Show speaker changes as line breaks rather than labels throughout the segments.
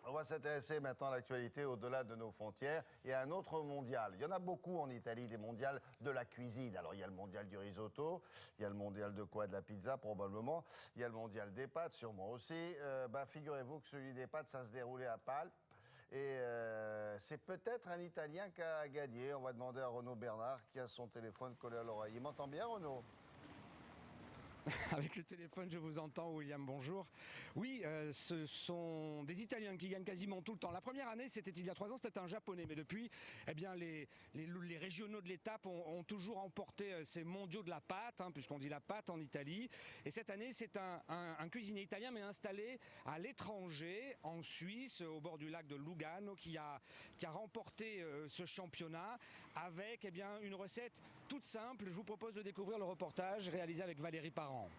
On va s'intéresser maintenant à l'actualité au-delà de nos frontières et à un autre mondial. Il y en a beaucoup en Italie, des mondiales de la cuisine. Alors, il y a le mondial du risotto, il y a le mondial de quoi? De la pizza, probablement. Il y a le mondial des pâtes, sûrement aussi. Figurez-vous que celui des pâtes, ça se déroulait à Pâles. Et c'est peut-être un Italien qui a gagné. On va demander à Renaud Bernard qui a son téléphone collé à l'oreille. Il m'entend bien, Renaud?
Avec le téléphone, je vous entends, William, bonjour. Oui, ce sont des Italiens qui gagnent quasiment tout le temps. La première année, c'était il y a 3 ans, c'était un Japonais. Mais depuis, eh bien, les régionaux de l'étape ont toujours emporté ces mondiaux de la pâte, puisqu'on dit la pâte en Italie. Et cette année, c'est un cuisinier italien, mais installé à l'étranger, en Suisse, au bord du lac de Lugano, qui a remporté ce championnat avec une recette toute simple. Je vous propose de découvrir le reportage réalisé avec Valérie Parent.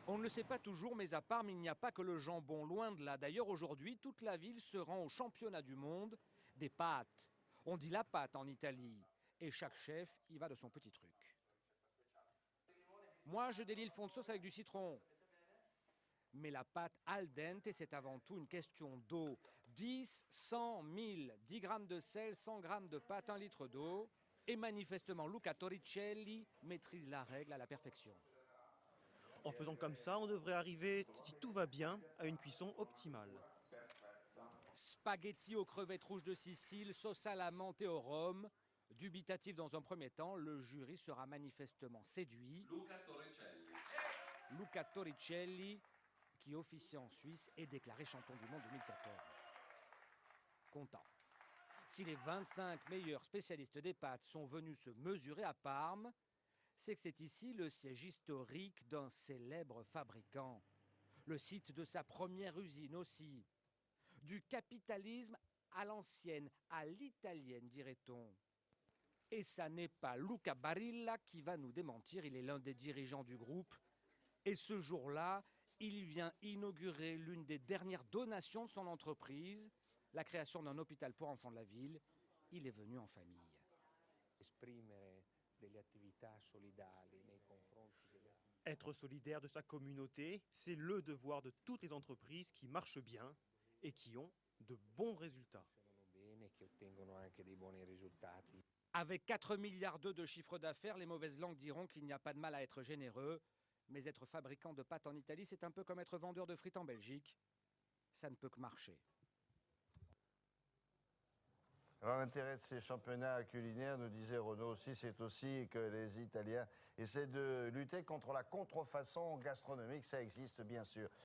On ne le sait pas toujours, mais à Parme, il n'y a pas que le jambon, loin de là. D'ailleurs, aujourd'hui, toute la ville se rend au championnat du monde des pâtes. On dit la pâte en Italie, et chaque chef y va de son petit truc. Moi, je délie le fond de sauce avec du citron. Mais la pâte al dente, c'est avant tout une question d'eau. 10, 100, 1000, 10 grammes de sel, 100 grammes de pâte, 1 litre d'eau. Et manifestement, Luca Torricelli maîtrise la règle à la perfection.
En faisant comme ça, on devrait arriver, si tout va bien, à une cuisson optimale.
Spaghetti aux crevettes rouges de Sicile, sauce à la menthe et au rhum. Dubitatif dans un premier temps, le jury sera manifestement séduit. Luca Torricelli, qui officie en Suisse, est déclaré champion du monde 2014. Content. Si les 25 meilleurs spécialistes des pâtes sont venus se mesurer à Parme, c'est que c'est ici le siège historique d'un célèbre fabricant. Le site de sa première usine aussi. Du capitalisme à l'ancienne, à l'italienne, dirait-on. Et ça n'est pas Luca Barilla qui va nous démentir, il est l'un des dirigeants du groupe. Et ce jour-là, il vient inaugurer l'une des dernières donations de son entreprise, la création d'un hôpital pour enfants de la ville. Il est venu en famille.
Être solidaire de sa communauté, c'est le devoir de toutes les entreprises qui marchent bien et qui ont de bons résultats.
Avec 4 milliards de chiffre d'affaires, les mauvaises langues diront qu'il n'y a pas de mal à être généreux. Mais être fabricant de pâtes en Italie, c'est un peu comme être vendeur de frites en Belgique. Ça ne peut que marcher.
Alors, l'intérêt de ces championnats culinaires, nous disait Renaud aussi, c'est aussi que les Italiens essaient de lutter contre la contrefaçon gastronomique. Ça existe, bien sûr.